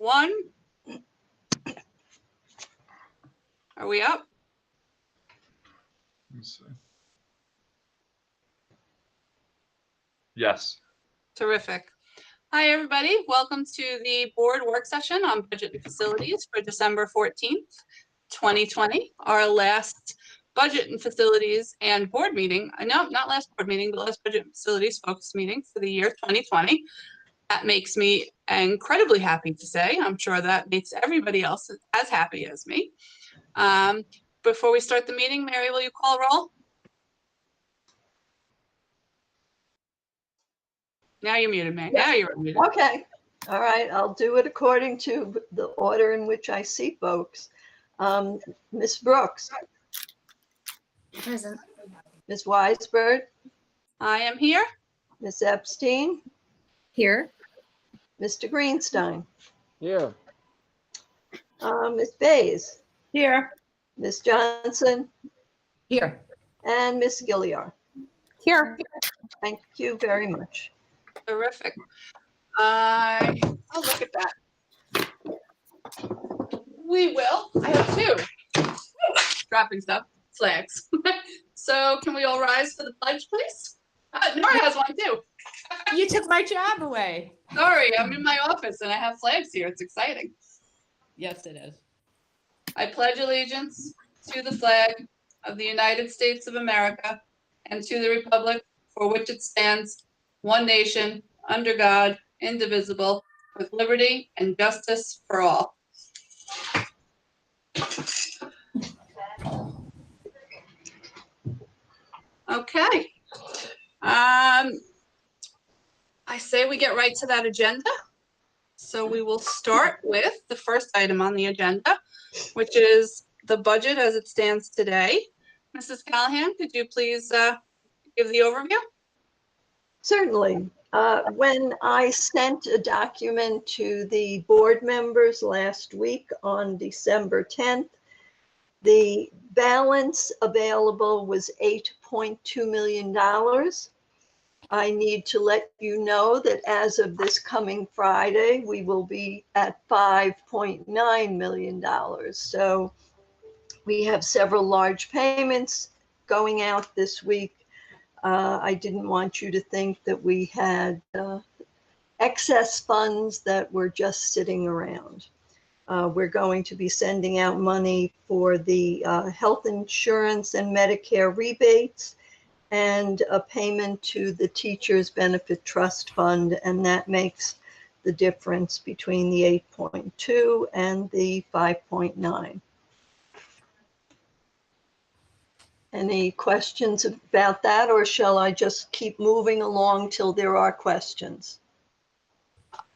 one. Are we up? Let's see. Yes. Terrific. Hi, everybody. Welcome to the board work session on budget and facilities for December 14th, 2020, our last budget and facilities and board meeting. No, not last board meeting, but last budget and facilities focus meeting for the year 2020. That makes me incredibly happy to say. I'm sure that makes everybody else as happy as me. Before we start the meeting, Mary, will you call roll? Now you're muted, Mary. Yeah. Now you're muted. Okay. All right. I'll do it according to the order in which I see folks. Ms. Brooks. Present. Ms. Weisberg. I am here. Ms. Epstein. Here. Mr. Greenstein. Here. Ms. Bays. Here. Ms. Johnson. Here. And Ms. Gilliard. Here. Thank you very much. Terrific. Oh, look at that. We will. I have two. Dropping stuff. Flags. So can we all rise for the pledge, please? Nora has one too. You took my job away. Sorry, I'm in my office and I have flags here. It's exciting. Yes, it is. I pledge allegiance to the flag of the United States of America and to the republic for which it stands, one nation, under God, indivisible, with liberty and justice for all. Okay. I say we get right to that agenda. So we will start with the first item on the agenda, which is the budget as it stands today. Mrs. Callahan, could you please give the overview? Certainly. When I sent a document to the board members last week on December 10th, the balance available was $8.2 million. I need to let you know that as of this coming Friday, we will be at $5.9 million. So we have several large payments going out this week. I didn't want you to think that we had excess funds that were just sitting around. We're going to be sending out money for the health insurance and Medicare rebates and a payment to the Teachers Benefit Trust Fund, and that makes the difference between the 8.2 and the 5.9. Any questions about that, or shall I just keep moving along till there are questions?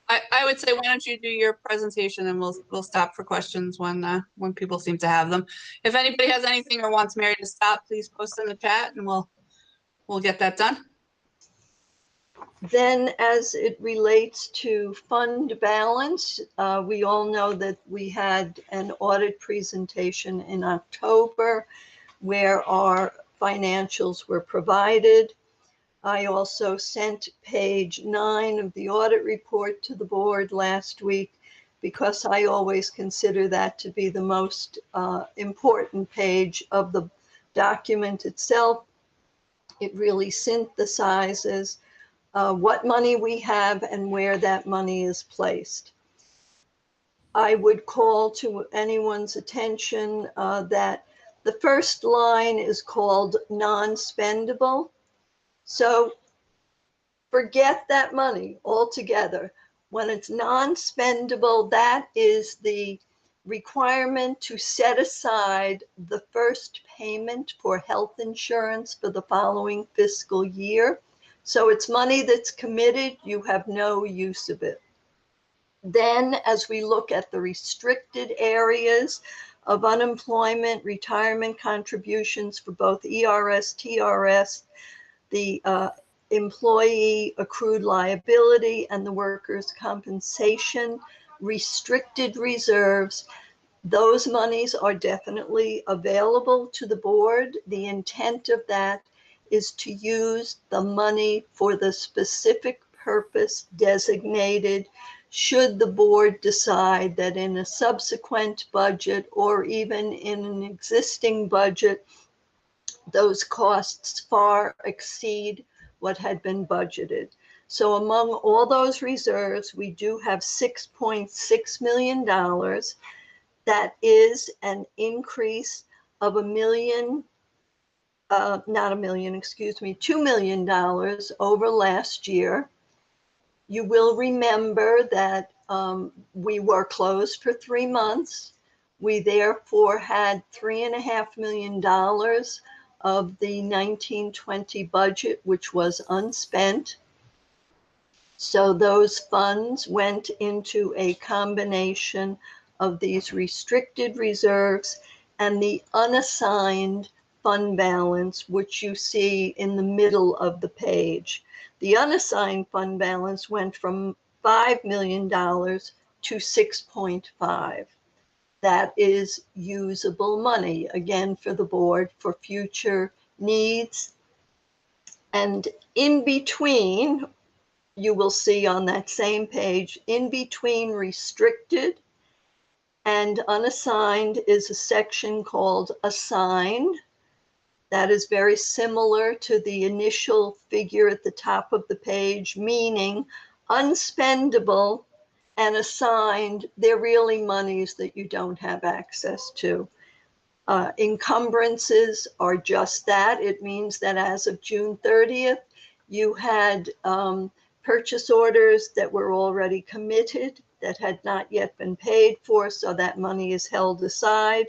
I would say, why don't you do your presentation and we'll stop for questions when people seem to have them. If anybody has anything or wants Mary to stop, please post in the chat and we'll get that done. Then as it relates to fund balance, we all know that we had an audit presentation in October where our financials were provided. I also sent page 9 of the audit report to the board last week because I always consider that to be the most important page of the document itself. It really synthesizes what money we have and where that money is placed. I would call to anyone's attention that the first line is called non-spendable. So forget that money altogether. When it's non-spendable, that is the requirement to set aside the first payment for health insurance for the following fiscal year. So it's money that's committed, you have no use of it. Then as we look at the restricted areas of unemployment, retirement contributions for both ERS, TRS, the employee accrued liability and the workers' compensation restricted reserves, those monies are definitely available to the board. The intent of that is to use the money for the specific purpose designated should the board decide that in a subsequent budget or even in an existing budget, those costs far exceed what had been budgeted. So among all those reserves, we do have $6.6 million. That is an increase of $2 million over last year. You will remember that we were closed for 3 months. We therefore had $3.5 million of the 1920 budget, which was unspent. So those funds went into a combination of these restricted reserves and the unassigned fund balance, which you see in the middle of the page. The unassigned fund balance went from $5 million to 6.5. That is usable money, again, for the board for future needs. And in between, you will see on that same page, in between restricted and unassigned is a section called assigned. That is very similar to the initial figure at the top of the page, meaning unspendable and assigned, they're really monies that you don't have access to. Encumbrances are just that. It means that as of June 30th, you had purchase orders that were already committed that had not yet been paid for, so that money is held aside.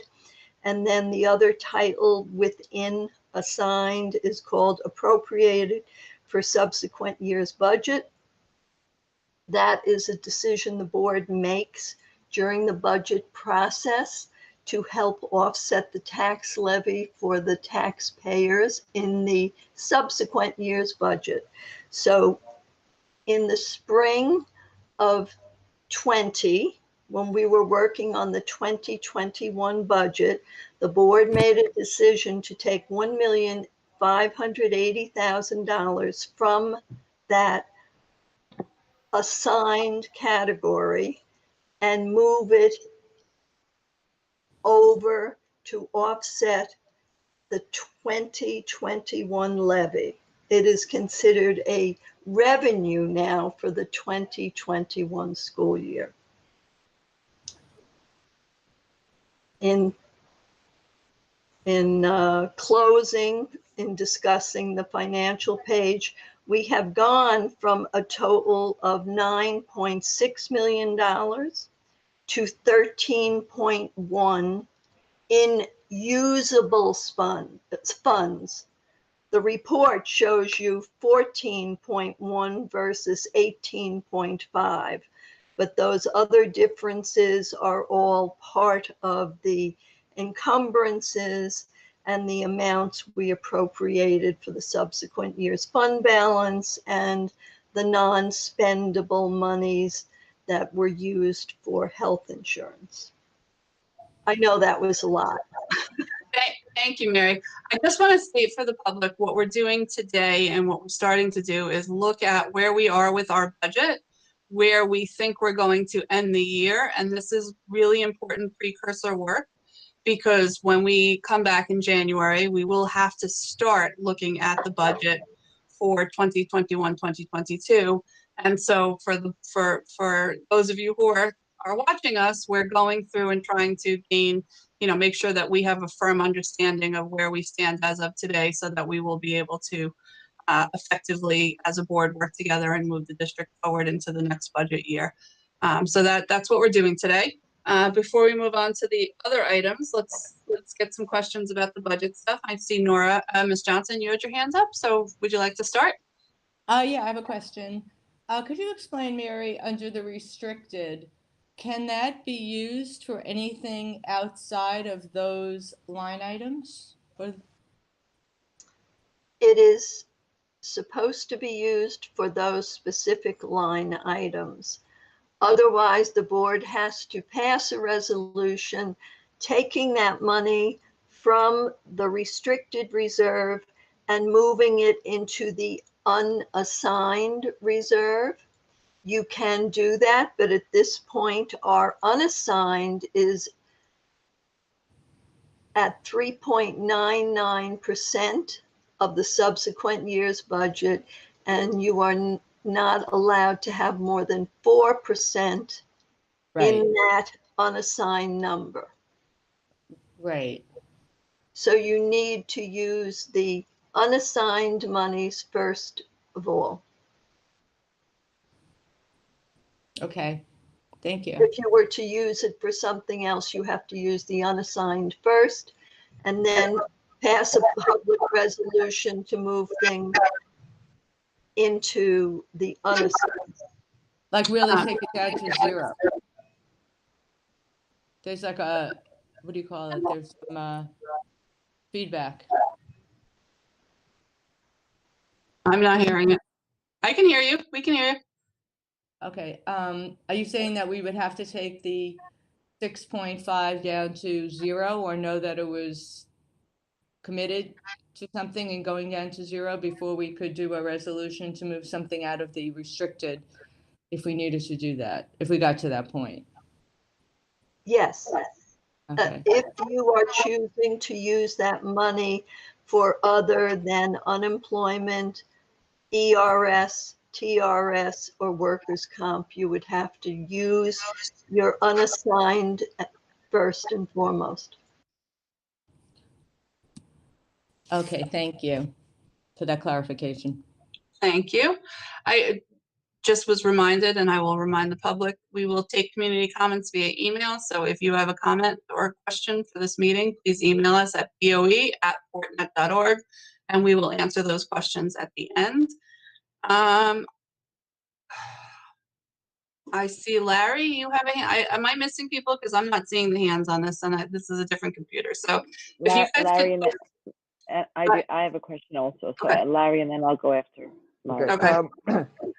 And then the other title within assigned is called appropriated for subsequent year's budget. That is a decision the board makes during the budget process to help offset the tax levy for the taxpayers in the subsequent year's budget. So in the spring of 20, when we were working on the 2021 budget, the board made a decision to take $1,580,000 from that assigned category and move it over to offset the 2021 levy. It is considered a revenue now for the 2021 school year. In closing, in discussing the financial page, we have gone from a total of $9.6 million to 13.1 in usable funds. The report shows you 14.1 versus 18.5, but those other differences are all part of the encumbrances and the amounts we appropriated for the subsequent year's fund balance and the non-spendable monies that were used for health insurance. I know that was a lot. Thank you, Mary. I just want to state for the public what we're doing today, and what we're starting to do is look at where we are with our budget, where we think we're going to end the year. And this is really important precursor work, because when we come back in January, we will have to start looking at the budget for 2021, 2022. And so for those of you who are watching us, we're going through and trying to gain, make sure that we have a firm understanding of where we stand as of today, so that we will be able to effectively, as a board, work together and move the district forward into the next budget year. So that's what we're doing today. Before we move on to the other items, let's get some questions about the budget stuff. I see Nora. Ms. Johnson, you had your hands up, so would you like to start? Yeah, I have a question. Could you explain, Mary, under the restricted, can that be used for anything outside of those line items? It is supposed to be used for those specific line items. Otherwise, the board has to pass a resolution taking that money from the restricted reserve and moving it into the unassigned reserve. you can do that, but at this point, our unassigned is at 3.99% of the subsequent year's budget, and you are not allowed to have more than 4% Right, in that unassigned number. right. So you need to use the unassigned monies first of all. Okay, thank you. If you were to use it for something else, you have to use the unassigned first and then pass a public resolution to move things into the unassigned. Like really take it down to 0. There's like a, what do you call it? There's some feedback. I'm not hearing it. I can hear you. We can hear you. Okay, are you saying that we would have to take the 6.5 down to 0 or know that it was committed to something and going down to 0 before we could do a resolution to move something out of the restricted if we needed to do that, if we got to that point? Yes. Okay, If you are choosing to use that money for other than unemployment, ERS, TRS, or workers' comp, you would have to use your unassigned first and foremost. okay, thank you for that clarification. Thank you. I just was reminded, and I will remind the public, we will take community comments via email. So if you have a comment or a question for this meeting, please email us at BOE@fortnet.org, and we will answer those questions at the end. I see Larry, you have a hand. Am I missing people? Because I'm not seeing the hands on this, and this is a different computer. So if you guys Larry could, and I have a question also. So Okay. Larry, and then I'll go after Larry. Okay.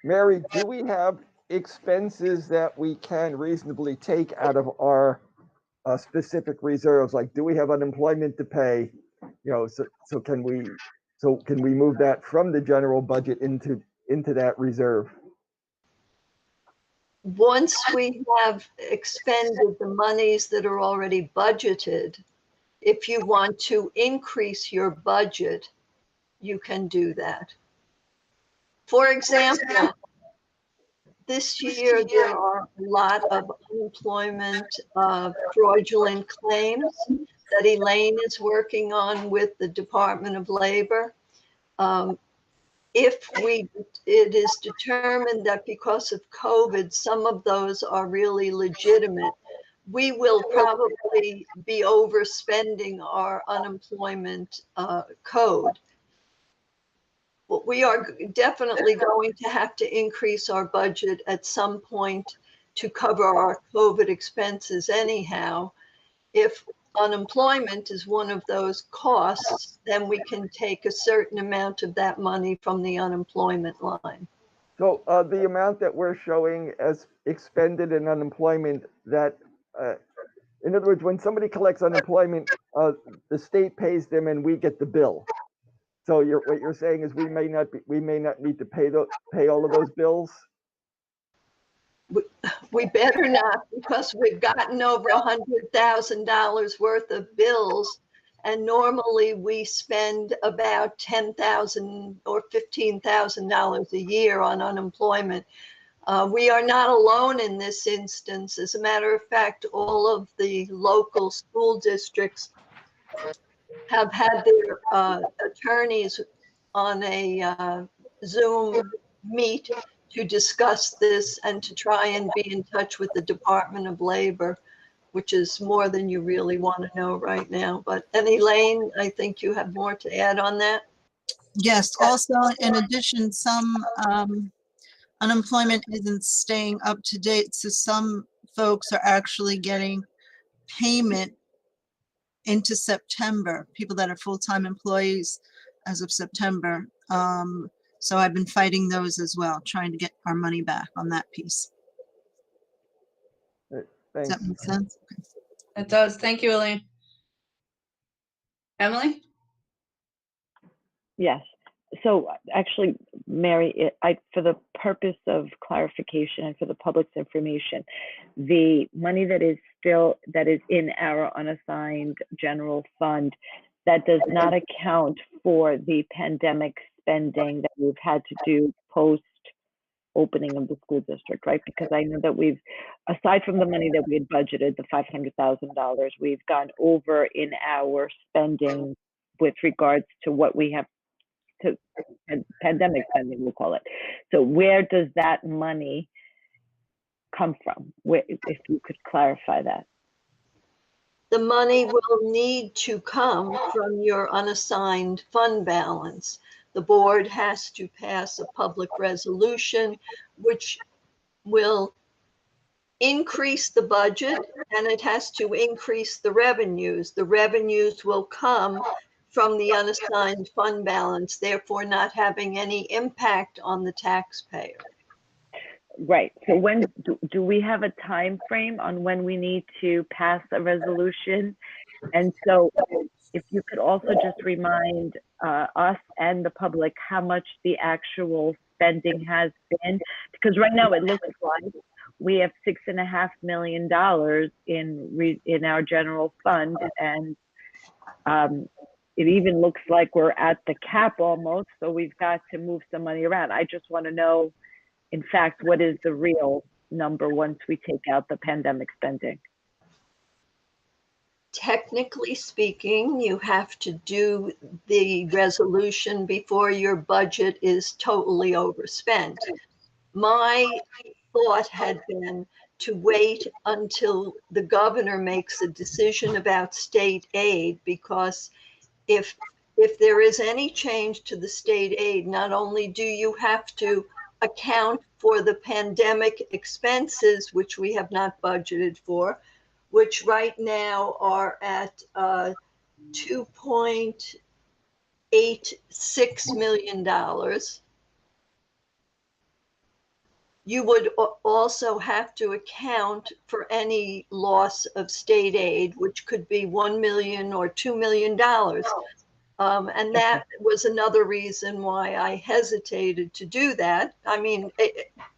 Mary, do we have expenses that we can reasonably take out of our specific reserves? Like, do we have unemployment to pay? So can we move that from the general budget into that reserve? Once we have expended the monies that are already budgeted, if you want to increase your budget, you can do that. For example, this year there are a lot of unemployment fraudulent claims that Elaine is working on with the Department of Labor. If it is determined that because of COVID, some of those are really legitimate, we will probably be overspending our unemployment code. But we are definitely going to have to increase our budget at some point to cover our COVID expenses anyhow. If unemployment is one of those costs, then we can take a certain amount of that money from the unemployment line. So the amount that we're showing as expended in unemployment, that in other words, when somebody collects unemployment, the state pays them and we get the bill. So what you're saying is we may not need to pay all of those bills. We better not, because we've gotten over $100,000 worth of bills, and normally we spend about $10,000 or $15,000 a year on unemployment. We are not alone in this instance. As a matter of fact, all of the local school districts have had their attorneys on a Zoom meet to discuss this and to try and be in touch with the Department of Labor, which is more than you really want to know right now. And Elaine, I think you have more to add on that. Yes, also, in addition, some unemployment isn't staying up to date, so some folks are actually getting payment into September, people that are full-time employees as of September. So I've been fighting those as well, trying to get our money back on that piece. Does Thanks. that make sense? It does. Thank you, Elaine. Emily? Yes. So actually, Mary, for the purpose of clarification and for the public's information, the money that is in our unassigned general fund, that does not account for the pandemic spending that we've had to do post opening of the school district, right? Because I know that we've, aside from the money that we had budgeted, the $500,000, we've gone over in our spending with regards to what we have to pandemic spending, we'll call it. So where does that money come from? Where, if you could clarify that. The money will need to come from your unassigned fund balance. The board has to pass a public resolution, which will increase the budget, and it has to increase the revenues. The revenues will come from the unassigned fund balance, therefore not having any impact on the taxpayer. Right. So when do we have a time frame on when we need to pass a resolution? And so if you could also just remind us and the public how much the actual spending has been, because right now it looks like we have $6.5 million in our general fund, and it even looks like we're at the cap almost, so we've got to move some money around. I just want to know, in fact, what is the real number once we take out the pandemic spending? Technically speaking, you have to do the resolution before your budget is totally overspent. My thought had been to wait until the governor makes a decision about state aid, because if there is any change to the state aid, not only do you have to account for the pandemic expenses, which we have not budgeted for, which right now are at $2.86 million. You would also have to account for any loss of state aid, which could be $1 million or $2 million. And that was another reason why I hesitated to do that. I mean,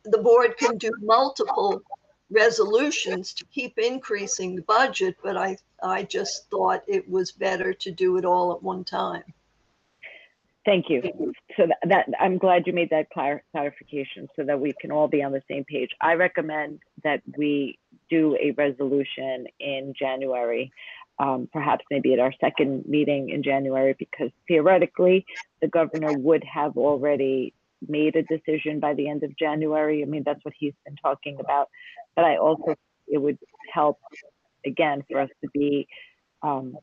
the board can do multiple resolutions to keep increasing the budget, but I just thought it was better to do it all at one time. Thank you. So that I'm glad you made that clarification so that we can all be on the same page. I recommend that we do a resolution in January, perhaps maybe at our second meeting in January, because theoretically the governor would have already made a decision by the end of January. I mean, that's what he's been talking about. But I also, it would help, again, for us to be, for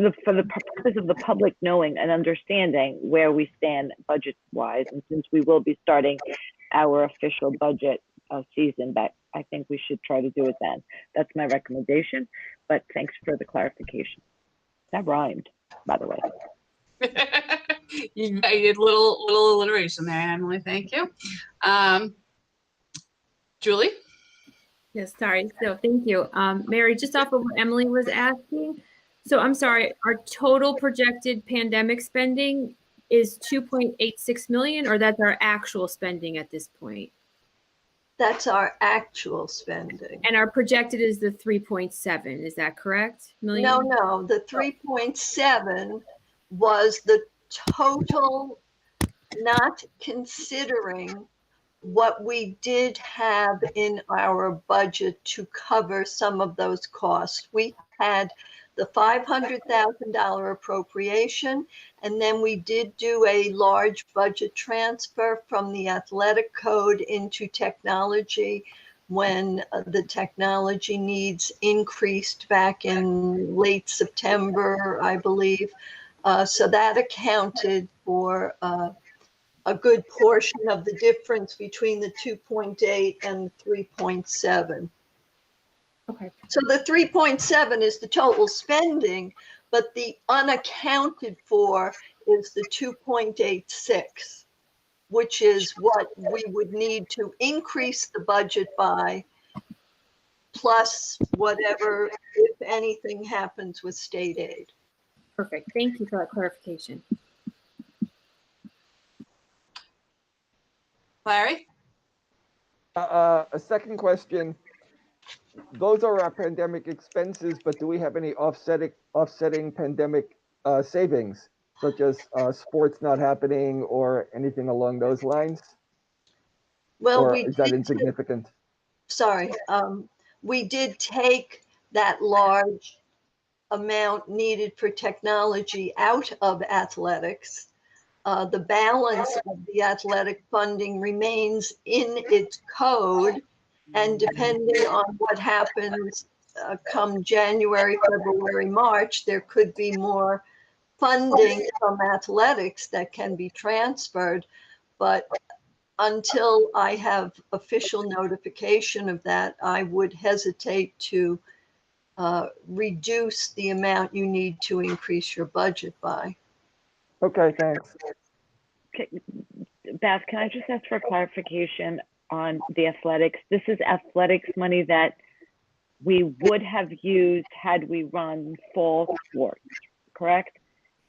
the purpose of the public knowing and understanding where we stand budget wise, and since we will be starting our official budget season, that I think we should try to do it then. That's my recommendation, but thanks for the clarification. That rhymed, by the way. You did little alliteration there, Emily. Thank you. Julie? Yes, sorry. So thank you. Mary, just off of what Emily was asking. So I'm sorry, our total projected pandemic spending is 2.86 million, or that's our actual spending at this point? That's our actual spending. And our projected is the 3.7, is that correct? Million? No, the 3.7 was the total, not considering what we did have in our budget to cover some of those costs. We had the $500,000 appropriation, and then we did do a large budget transfer from the athletic code into technology when the technology needs increased back in late September, I believe. So that accounted for a good portion of the difference between the 2.8 and 3.7. Okay. So the 3.7 is the total spending, but the unaccounted for is the 2.86, which is what we would need to increase the budget by, plus whatever, if anything, happens with state aid. Perfect. Thank you for that clarification. Larry? A second question. Those are our pandemic expenses, but do we have any offsetting pandemic savings, such as sports not happening or anything along those lines? Well, Or we is that did, insignificant? sorry, we did take that large amount needed for technology out of athletics. The balance of the athletic funding remains in its code, and depending on what happens come January, February, March, there could be more funding from athletics that can be transferred. But until I have official notification of that, I would hesitate to reduce the amount you need to increase your budget by. Okay, thanks. Beth, can I just ask for clarification on the athletics? This is athletics money that we would have used had we run fall sports, correct?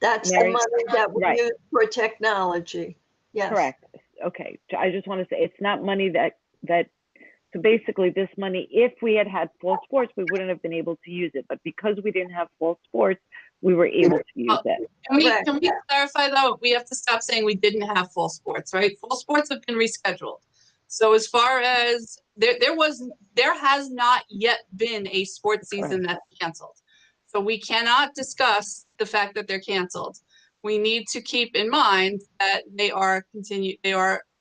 That's Mary? the money that we Right. use for technology. Yes. Correct. Okay. I just want to say it's not money that so basically this money, if we had had fall sports, we wouldn't have been able to use it. But because we didn't have fall sports, we were able to use it. Can we clarify though? We have to stop saying we didn't have fall sports, right? Fall sports have been rescheduled. So as far as there has not yet been a sports season that's canceled. So we cannot discuss the fact that they're canceled. We need to keep in mind that they are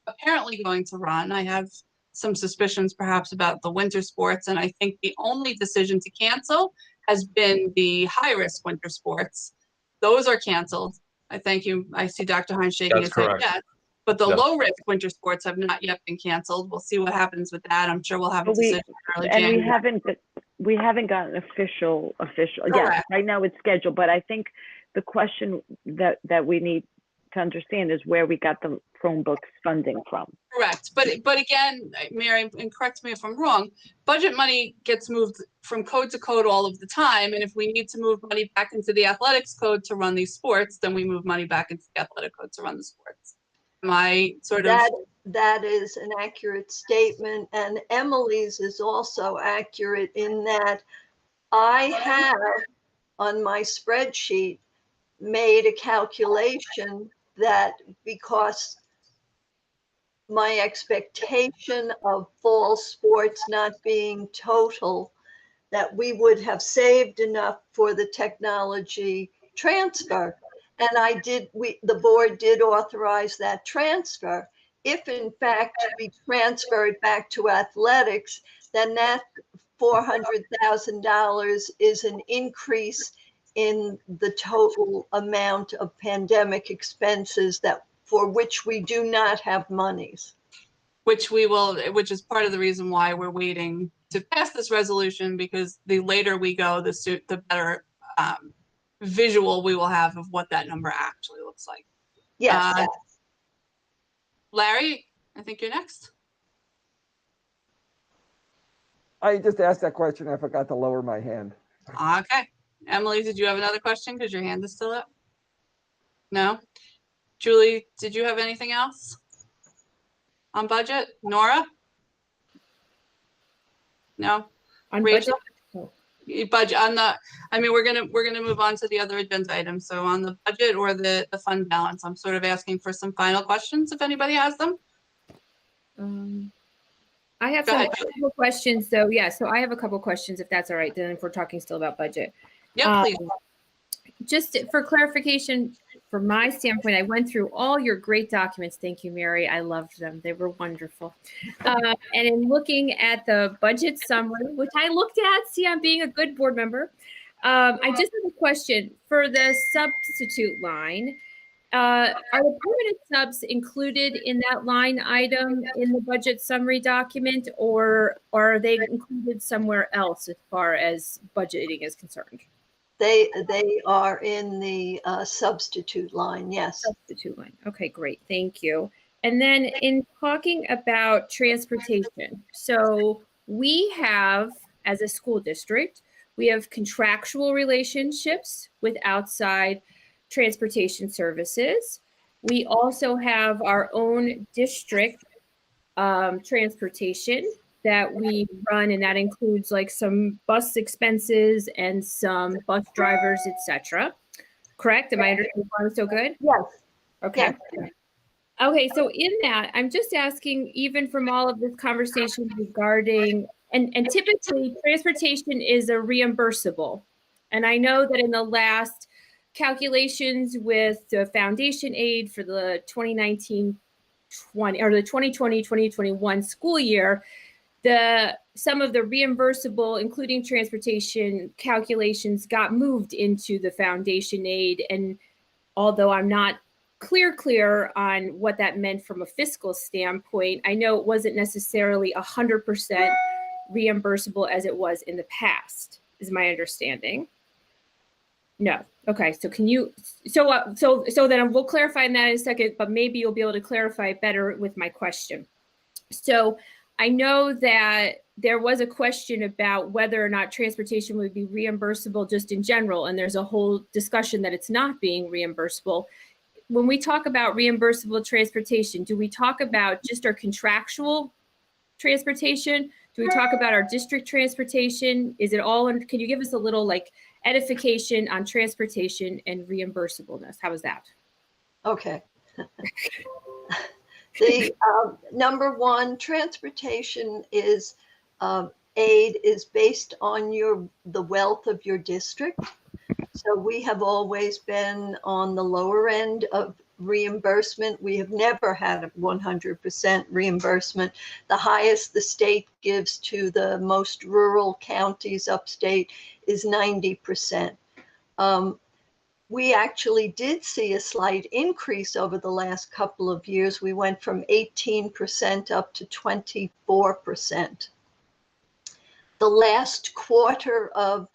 apparently going to run. I have some suspicions perhaps about the winter sports, and I think the only decision to cancel has been the high-risk winter sports. Those are canceled. I thank you. I see Dr. Hines shaking his head. Yes. But the low-risk winter sports have not yet been canceled. We'll see what happens with that. I'm sure we'll have a decision early January. We haven't gotten official. Correct. Yeah, right now it's scheduled, but I think the question that we need to understand is where we got the Chromebooks funding from. Correct. But again, Mary, and correct me if I'm wrong, budget money gets moved from code to code all of the time. And if we need to move money back into the athletics code to run these sports, then we move money back into the athletic code to run the sports. Am I sort of? That is an accurate statement. And Emily's is also accurate in that I have on my spreadsheet made a calculation that because my expectation of fall sports not being total, that we would have saved enough for the technology transfer. And the board did authorize that transfer. If in fact we transferred back to athletics, then that $400,000 is an increase in the total amount of pandemic expenses for which we do not have monies. Which is part of the reason why we're waiting to pass this resolution, because the later we go, the better visual we will have of what that number actually looks like. Yes. Larry, I think you're next. I just asked that question. I forgot to lower my hand. Okay. Emily, did you have another question? Because your hand is still up. No? Julie, did you have anything else on budget? Nora? No? On Rachel? budget? Budget on the, I mean, we're gonna move on to the other agenda items. So on the budget or the fund balance, I'm sort of asking for some final questions if anybody has them. I have some couple questions though. Yeah, so I have a couple questions if that's all right. Then if we're talking still about budget. Yeah, please. Just for clarification, from my standpoint, I went through all your great documents. Thank you, Mary. I loved them. They were wonderful. And in looking at the budget summary, which I looked at, see, I'm being a good board member. I just have a question for the substitute line. Are the permanent subs included in that line item in the budget summary document, or are they included somewhere else as far as budgeting is concerned? They are in the substitute line, yes. Substitute line. Okay, great. Thank you. And then in talking about transportation, so we have, as a school district, we have contractual relationships with outside transportation services. We also have our own district transportation that we run, and that includes like some bus expenses and some bus drivers, etc. Correct? Am I understanding so good? Yes. Okay. Yes. Okay, so in that, I'm just asking, even from all of this conversation regarding, and typically transportation is a reimbursable. And I know that in the last calculations with the foundation aid for the 2019-20 or the 2020-2021 school year, some of the reimbursable, including transportation calculations, got moved into the foundation aid. And although I'm not clear on what that meant from a fiscal standpoint, I know it wasn't necessarily 100% reimbursable as it was in the past, is my understanding. No. Okay. So can you, so then we'll clarify that in a second, but maybe you'll be able to clarify better with my question. So I know that there was a question about whether or not transportation would be reimbursable just in general, and there's a whole discussion that it's not being reimbursable. When we talk about reimbursable transportation, do we talk about just our contractual transportation? Do we talk about our district transportation? Is it all, can you give us a little like edification on transportation and reimbursableness? How is that? Okay. The number one, transportation is aid is based on the wealth of your district. So we have always been on the lower end of reimbursement. We have never had a 100% reimbursement. The highest the state gives to the most rural counties upstate is 90%. We actually did see a slight increase over the last couple of years. We went from 18% up to 24%. The last quarter of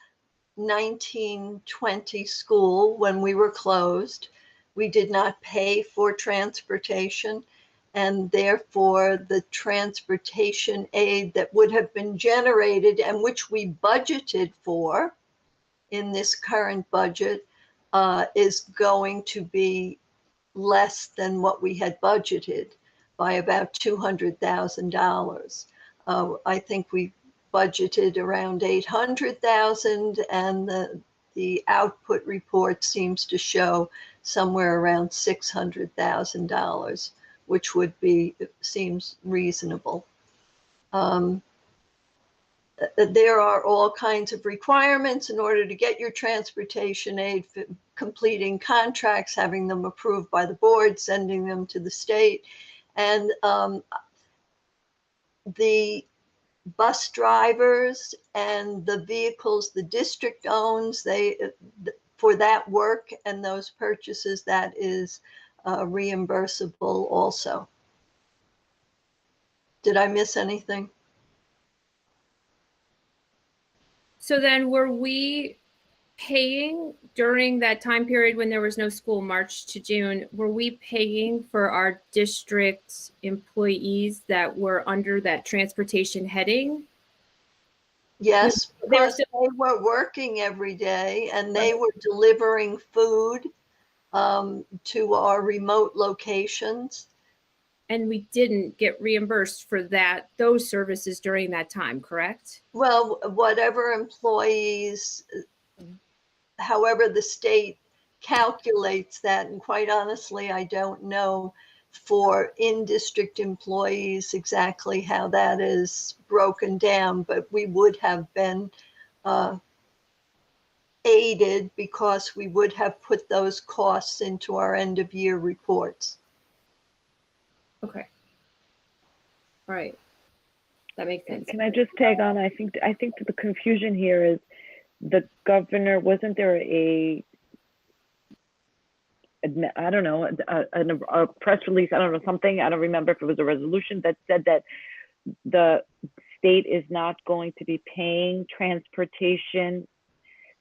1920 school, when we were closed, we did not pay for transportation, and therefore the transportation aid that would have been generated and which we budgeted for in this current budget is going to be less than what we had budgeted by about $200,000. I think we budgeted around 800,000, and the output report seems to show somewhere around $600,000, which seems reasonable. There are all kinds of requirements in order to get your transportation aid, completing contracts, having them approved by the board, sending them to the state. And the bus drivers and the vehicles the district owns, for that work and those purchases, that is reimbursable also. Did I miss anything? So then were we paying during that time period when there was no school, March to June, were we paying for our district employees that were under that transportation heading? Yes, because they were working every day and they were delivering food to our remote locations. And we didn't get reimbursed for those services during that time, correct? Well, whatever employees, however the state calculates that, and quite honestly, I don't know for in-district employees exactly how that is broken down, but we would have been aided because we would have put those costs into our end-of-year reports. Okay. All right. That makes sense. Can I just tag on? I think that the confusion here is the governor, wasn't there a press release, I don't know, something, I don't remember if it was a resolution that said that the state is not going to be paying transportation.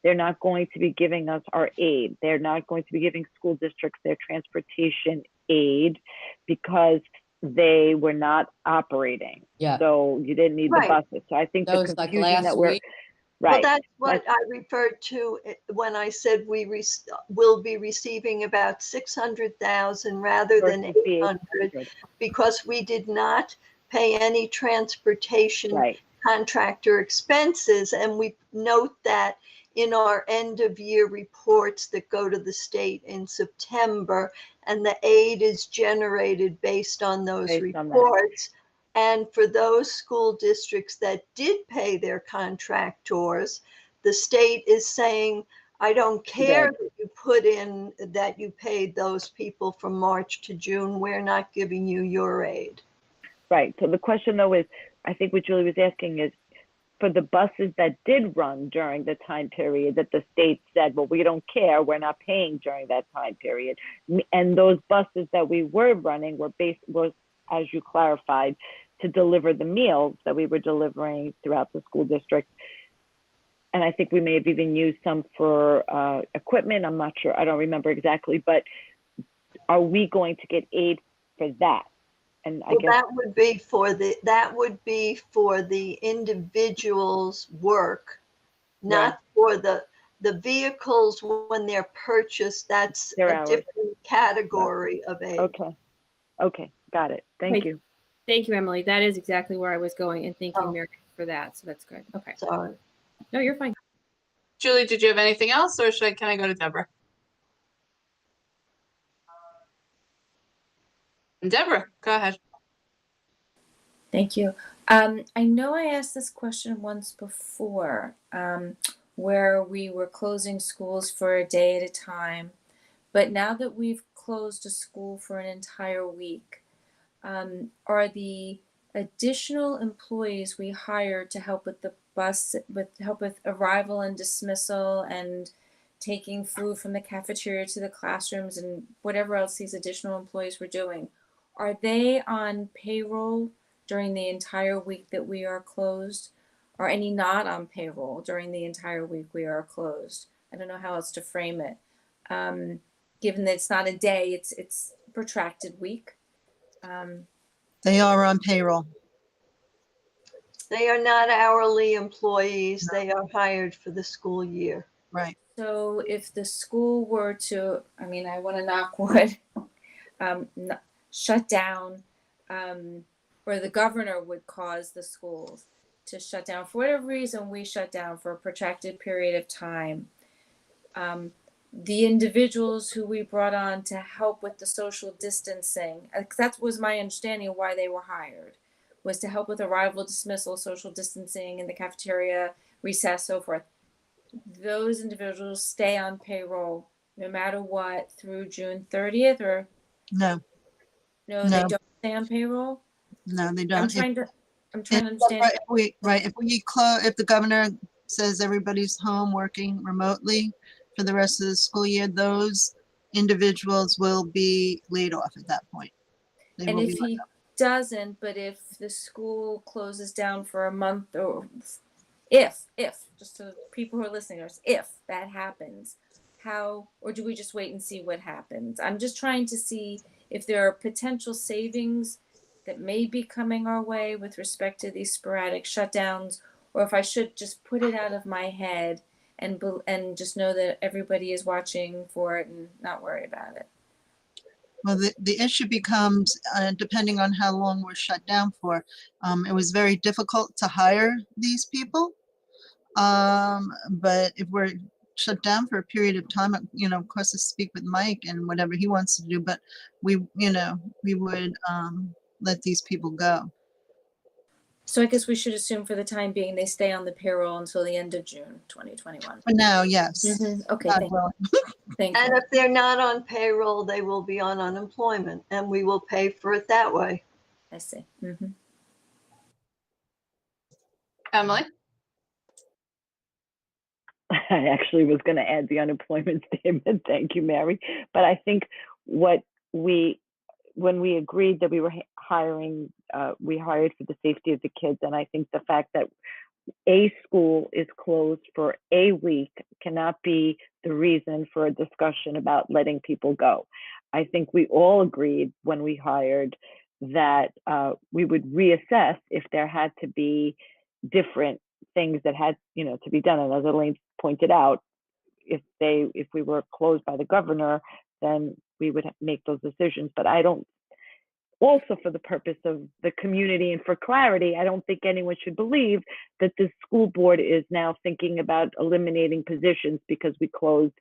They're not going to be giving us our aid. They're not going to be giving school districts their transportation aid because they were not operating. Yeah. So you didn't need the buses. So I think the Those like confusion last that we're, week. right. Well, that's what I referred to when I said we will be receiving about 600,000 rather than 800, because we did not pay any transportation Right. contractor expenses. And we note that in our end of year reports that go to the state in September, and the aid is generated based on those Based on that. reports. And for those school districts that did pay their contractors, the state is saying, I don't care that you put in that you paid those people from March to June. We're not giving you your aid. Right. So the question though is, I think what Julie was asking is, for the buses that did run during the time period that the state said, well, we don't care, we're not paying during that time period. And those buses that we were running were as you clarified, to deliver the meals that we were delivering throughout the school district. And I think we may have even used some for equipment. I'm not sure, I don't remember exactly, but are we going to get aid for that? And I guess that would be for the individual's work, not for the vehicles when they're purchased. That's Their a hours. different category of aid. Okay, got it. Thank Right. you. Thank you, Emily. That is exactly where I was going, and thank you, Oh. Mary, for that. So that's good. Okay. Sorry. No, you're fine. Julie, did you have anything else, or can I go to Deborah? Deborah, go ahead. Thank you. I know I asked this question once before, where we were closing schools for a day at a time, but now that we've closed a school for an entire week, are the additional employees we hired to help with the bus, help with arrival and dismissal and taking food from the cafeteria to the classrooms and whatever else these additional employees were doing, are they on payroll during the entire week that we are closed? Are any not on payroll during the entire week we are closed? I don't know how else to frame it. Given that it's not a day, it's a protracted week. They are on payroll. They are not hourly employees. They are hired for the school year. Right. So if the school were to, I mean, I want to knock wood, shut down, or the governor would cause the schools to shut down for whatever reason, we shut down for a protracted period of time. The individuals who we brought on to help with the social distancing, that was my understanding of why they were hired, was to help with arrival, dismissal, social distancing in the cafeteria, recess, so forth. Those individuals stay on payroll no matter what through June 30th, or No, no, No. they don't stay on payroll? no, they I'm don't. trying to understand. If the governor says everybody's home working remotely for the rest of the school year, those individuals will be laid off at that point. They And will if be he doesn't, but if the school closes down for a month, or if, just so people who are listening, if that happens, how, or do we just wait and see what happens? I'm just trying to see if there are potential savings that may be coming our way with respect to these sporadic shutdowns, or if I should just put it out of my head and just know that everybody is watching for it and not worry about it. Well, the issue becomes, depending on how long we're shut down for, it was very difficult to hire these people. But if we're shut down for a period of time, of course, to speak with Mike and whatever he wants to do, but we would let these people go. So I guess we should assume for the time being, they stay on the payroll until the end of June, 2021. For now, yes. Okay, God willing. thank And you. if they're not on payroll, they will be on unemployment, and we will pay for it that way. I see. Emily? I actually was going to add the unemployment statement. Thank you, Mary. But I think when we agreed that we were hiring, we hired for the safety of the kids. And I think the fact that a school is closed for a week cannot be the reason for a discussion about letting people go. I think we all agreed when we hired that we would reassess if there had to be different things that had to be done. And as Elaine pointed out, if we were closed by the governor, then we would make those decisions. But I don't also for the purpose of the community and for clarity, I don't think anyone should believe that the school board is now thinking about eliminating positions because we closed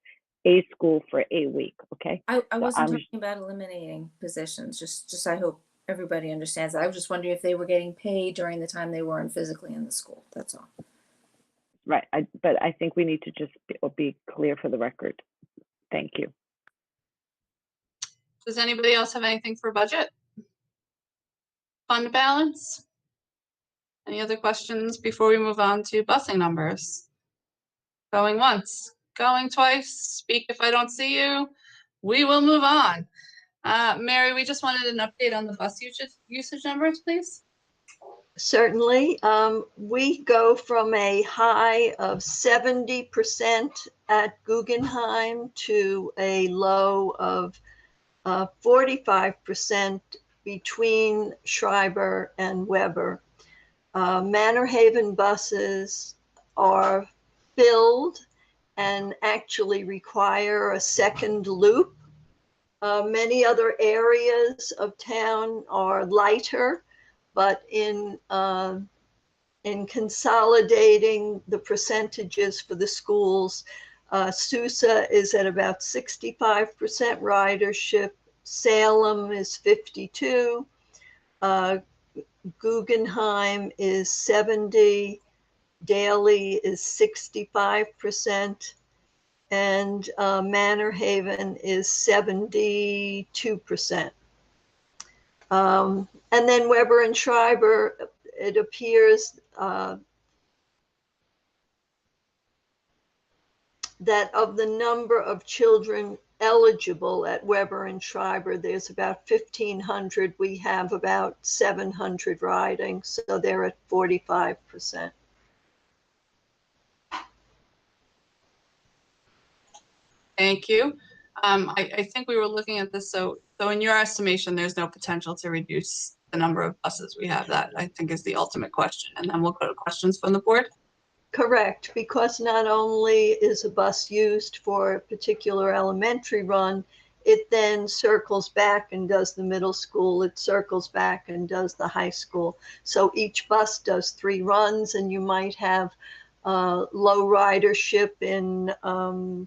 a school for a week, okay? I So wasn't I'm talking about eliminating positions, just I hope everybody understands that. I was just wondering if they were getting paid during the time they weren't physically in the school, that's all. right, but I think we need to just be clear for the record. Thank you. Does anybody else have anything for budget? Fund balance? Any other questions before we move on to busing numbers? Going once, going twice, speak if I don't see you. We will move on. Mary, we just wanted an update on the bus usage numbers, please. Certainly. We go from a high of 70% at Guggenheim to a low of 45% between Schreiber and Weber. Manor Haven buses are filled and actually require a second loop. Many other areas of town are lighter, but in consolidating the percentages for the schools, Sousa is at about 65% ridership. Salem is 52. Guggenheim is 70. Daly is 65%. And Manor Haven is 72%. And then Weber and Schreiber, it appears that of the number of children eligible at Weber and Schreiber, there's about 1,500. We have about 700 riding, so they're at 45%. Thank you. I think we were looking at this. So in your estimation, there's no potential to reduce the number of buses we have. That I think is the ultimate question. And then we'll go to questions from the board. Correct, because not only is a bus used for a particular elementary run, it then circles back and does the middle school, it circles back and does the high school. So each bus does 3 runs, and you might have low ridership in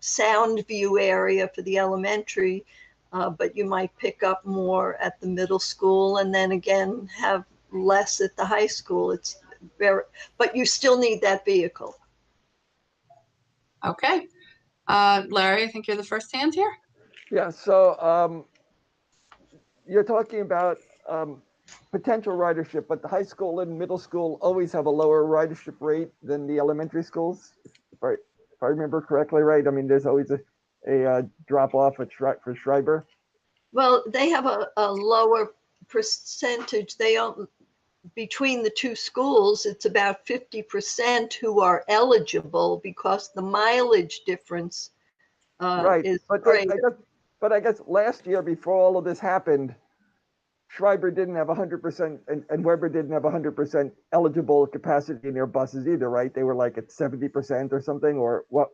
Sound View area for the elementary, but you might pick up more at the middle school and then again have less at the high school. It's very, but you still need that vehicle. Okay. Larry, I think you're the first hand here. Yeah, so you're talking about potential ridership, but the high school and middle school always have a lower ridership rate than the elementary schools, if I remember correctly, right? I mean, there's always a drop off for Schreiber. Well, they have a lower percentage. They don't, between the two schools, it's about 50% who are eligible because the mileage difference Right, is but greater. I guess last year before all of this happened, Schreiber didn't have 100% and Weber didn't have 100% eligible capacity in their buses either, right? They were like at 70% or something, or what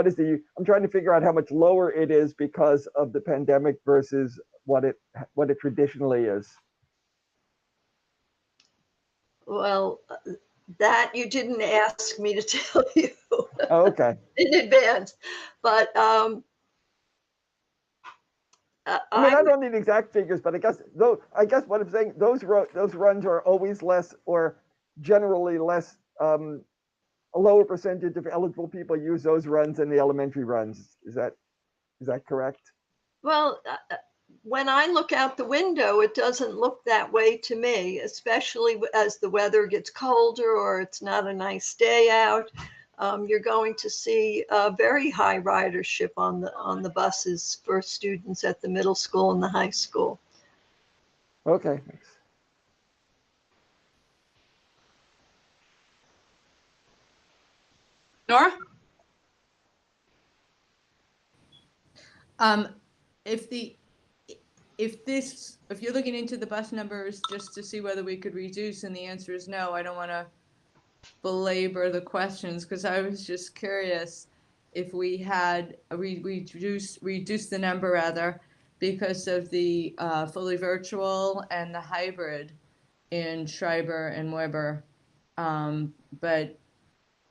is I'm trying to figure out how much lower it is because of the pandemic versus what it traditionally is. Well, that you didn't ask me to tell you. Oh, okay. In advance, but I mean, I don't need exact figures, but I guess what I'm saying, those runs are always less, or generally less. A lower percentage of eligible people use those runs than the elementary runs. Is that correct? Well, when I look out the window, it doesn't look that way to me, especially as the weather gets colder or it's not a nice day out. You're going to see a very high ridership on the buses for students at the middle school and the high school. Okay, thanks. Nora? If you're looking into the bus numbers just to see whether we could reduce, and the answer is no, I don't want to belabor the questions, because I was just curious if we had reduced the number rather because of the fully virtual and the hybrid in Schreiber and Weber. But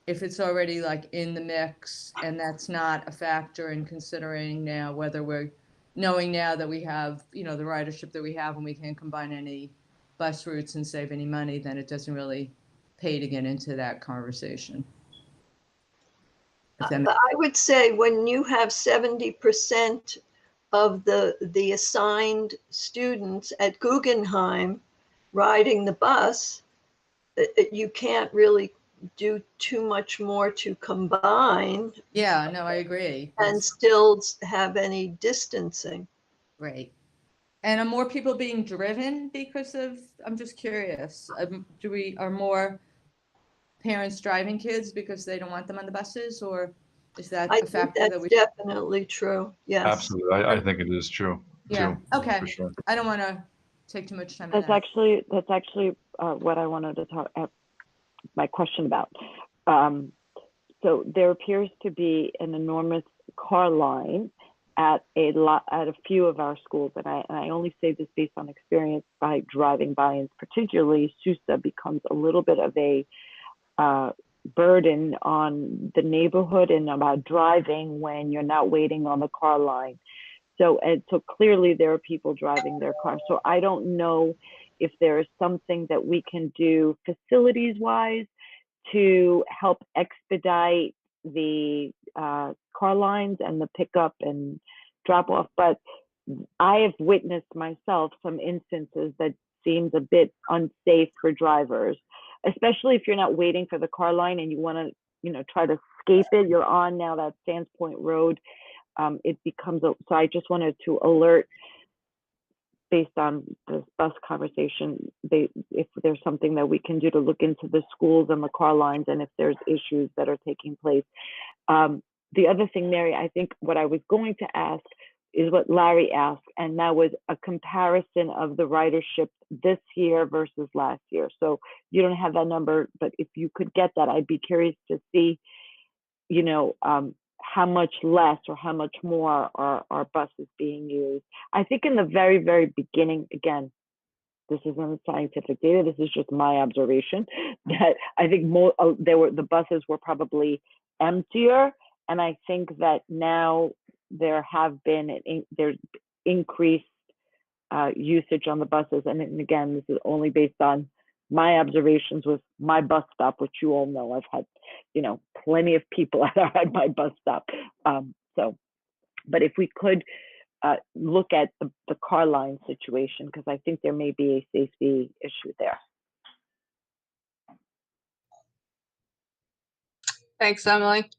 if it's already like in the mix and that's not a factor in considering now whether we're knowing now that we have, the ridership that we have and we can't combine any bus routes and save any money, then it doesn't really pay to get into that conversation. But I would say when you have 70% of the assigned students at Guggenheim riding the bus, you can't really do too much more to combine. Yeah, no, I agree. And still have any distancing. Right. And are more people being driven because of, I'm just curious, are more parents driving kids because they don't want them on the buses, or is that I a think factor that's that we? definitely true. Yes. Absolutely. I think it is true. Yeah. Too, Okay. for sure. I don't want to take too much time on That's that. actually what I wanted to talk my question about. So there appears to be an enormous car line at a few of our schools, and I only say this based on experience by driving by, and particularly Sousa becomes a little bit of a burden on the neighborhood and about driving when you're not waiting on the car line. So clearly there are people driving their cars. So I don't know if there is something that we can do facilities wise to help expedite the car lines and the pickup and drop off. But I have witnessed myself some instances that seems a bit unsafe for drivers, especially if you're not waiting for the car line and you want to, try to escape it. You're on now that Sands Point Road. It becomes so I just wanted to alert, based on this bus conversation, if there's something that we can do to look into the schools and the car lines, and if there's issues that are taking place. The other thing, Mary, I think what I was going to ask is what Larry asked, and that was a comparison of the ridership this year versus last year. So you don't have that number, but if you could get that, I'd be curious to see, how much less or how much more are buses being used. I think in the very, very beginning, again, this isn't scientific data, this is just my observation, that I think the buses were probably emptier. And I think that now there's increased usage on the buses. And again, this is only based on my observations with my bus stop, which you all know, I've had, plenty of people at my bus stop. But if we could look at the car line situation, because I think there may be a safety issue there. Thanks, Emily.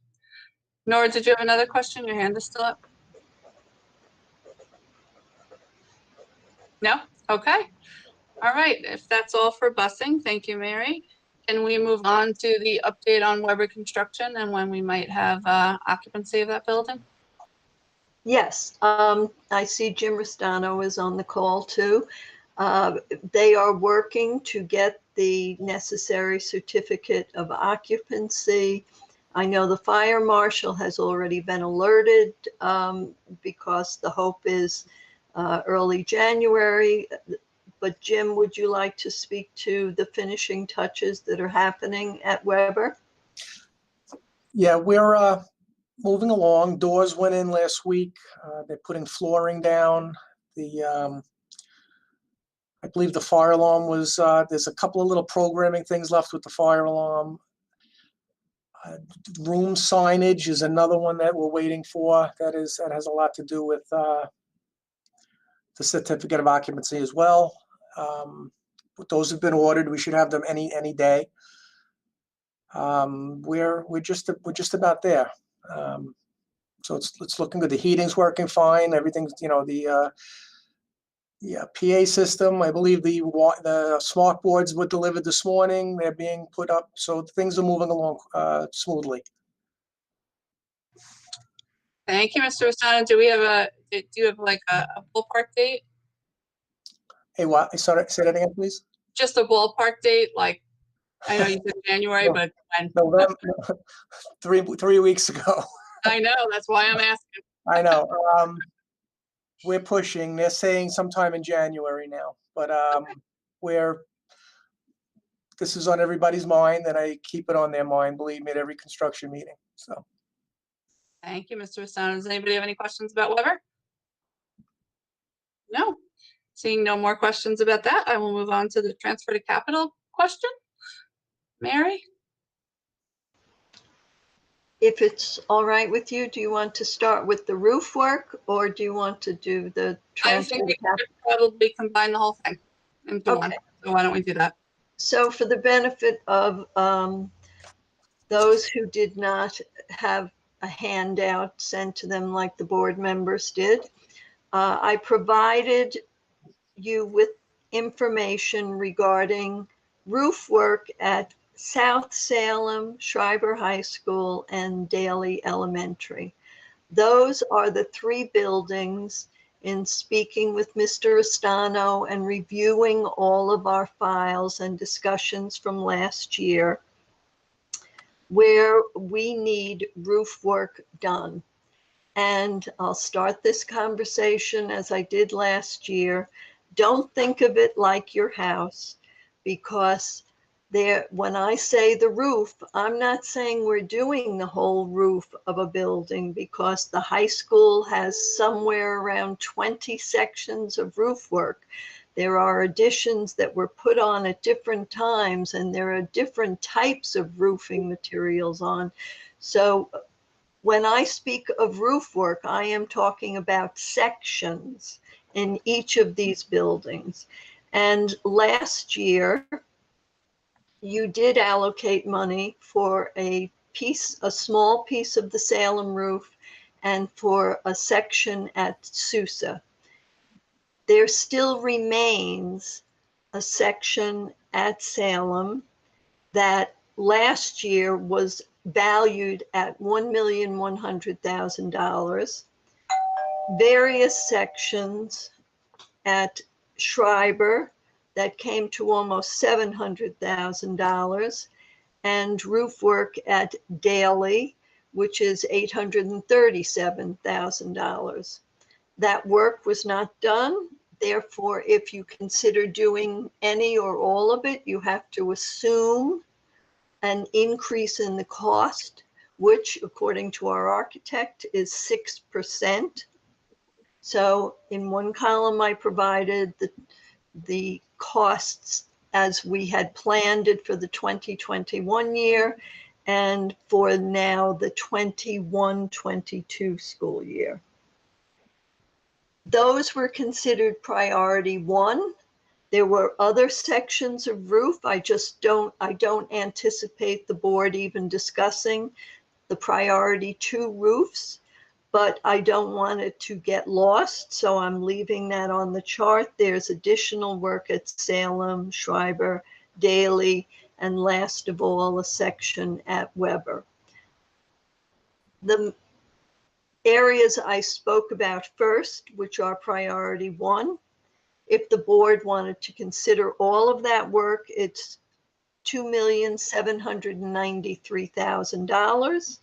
Nora, did you have another question? Your hand is still up. No? Okay. All right. If that's all for busing, thank you, Mary. Can we move on to the update on Weber construction and when we might have occupancy of that building? Yes. I see Jim Restano is on the call too. They are working to get the necessary certificate of occupancy. I know the fire marshal has already been alerted because the hope is early January. But Jim, would you like to speak to the finishing touches that are happening at Weber? Yeah, we're moving along. Doors went in last week. They're putting flooring down. I believe the fire alarm was, there's a couple of little programming things left with the fire alarm. Room signage is another one that we're waiting for. That has a lot to do with the certificate of occupancy as well. Those have been ordered. We should have them any day. We're just about there. So it's looking good. The heating's working fine. Everything's, the PA system. I believe the smart boards were delivered this morning. They're being put up, so things are moving along smoothly. Thank you, Mr. Restano. Do you have like a ballpark date? Hey, what? Sorry, say that again, please. Just a ballpark date, like I know you said January, but when? November, 3 weeks ago. I know, that's why I'm asking. I know. we're pushing. They're saying sometime in January now, but this is on everybody's mind, and I keep it on their mind, believe me, at every construction meeting. So Thank you, Mr. Vestano. Does anybody have any questions about Weber? No. Seeing no more questions about that, I will move on to the transfer to capital question. Mary? If it's all right with you, do you want to start with the roof work or do you want to do the I transfer think to we capital? could probably combine the whole thing into one. Okay. So why don't we do that? So for the benefit of those who did not have a handout sent to them like the board members did, I provided you with information regarding roof work at South Salem, Schreiber High School, and Daly Elementary. Those are the three buildings. In speaking with Mr. Estano and reviewing all of our files and discussions from last year, where we need roof work done. And I'll start this conversation as I did last year. Don't think of it like your house, because when I say the roof, I'm not saying we're doing the whole roof of a building, because the high school has somewhere around 20 sections of roof work. There are additions that were put on at different times, and there are different types of roofing materials on. So when I speak of roof work, I am talking about sections in each of these buildings. And last year, you did allocate money for a small piece of the Salem roof and for a section at Sousa. There still remains a section at Salem that last year was valued at $1,100,000. Various sections at Schreiber that came to almost $700,000, and roof work at Daly, which is $837,000. That work was not done. Therefore, if you consider doing any or all of it, you have to assume an increase in the cost, which according to our architect is 6%. So in one column, I provided the costs as we had planned it for the 2021 year and for now the 21-22 school year. Those were considered priority one. There were other sections of roof. I don't anticipate the board even discussing the priority two roofs, but I don't want it to get lost. So I'm leaving that on the chart. There's additional work at Salem, Schreiber, Daly, and last of all, a section at Weber. The areas I spoke about first, which are priority one, if the board wanted to consider all of that work, it's $2,793,000.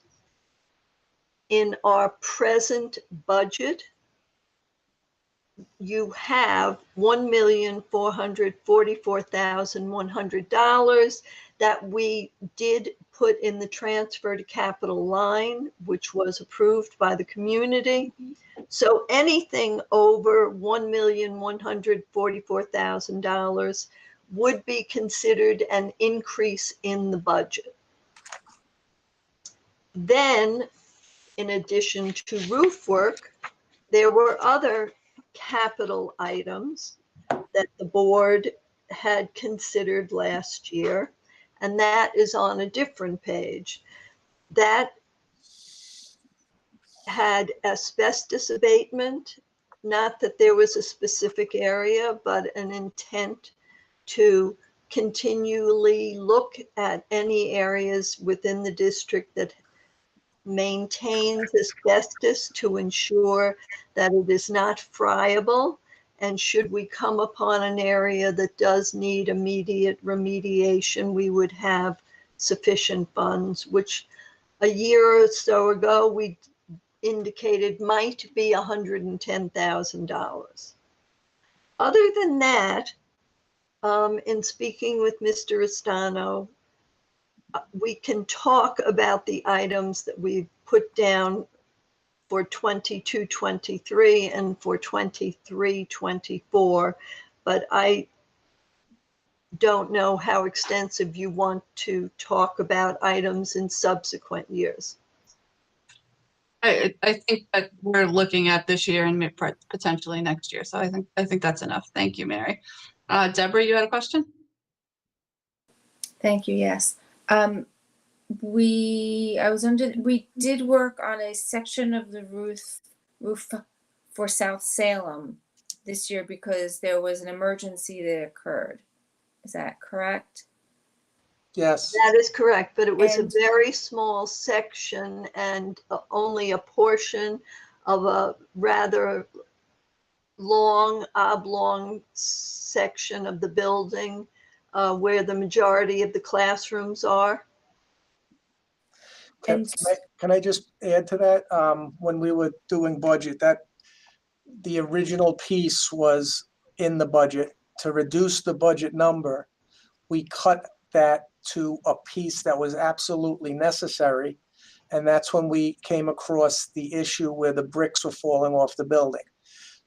In our present budget, you have $1,444,100 that we did put in the transfer to capital line, which was approved by the community. So anything over $1,144,000 would be considered an increase in the budget. Then, in addition to roof work, there were other capital items that the board had considered last year, and that is on a different page. That had asbestos abatement, not that there was a specific area, but an intent to continually look at any areas within the district that maintains asbestos to ensure that it is not friable. And should we come upon an area that does need immediate remediation, we would have sufficient funds, which a year or so ago, we indicated might be $110,000. Other than that, in speaking with Mr. Estano, we can talk about the items that we've put down for 22-23 and for 23-24, but I don't know how extensive you want to talk about items in subsequent years. I think that we're looking at this year and potentially next year. So I think that's enough. Thank you, Mary. Deborah, you had a question? Thank you. Yes. We did work on a section of the roof for South Salem this year because there was an emergency that occurred. Is that correct? Yes. That is correct, but it was And- a very small section and only a portion of a rather long, oblong section of the building where the majority of the classrooms are. Can I just add to that? When we were doing budget, that the original piece was in the budget. To reduce the budget number, we cut that to a piece that was absolutely necessary. And that's when we came across the issue where the bricks were falling off the building.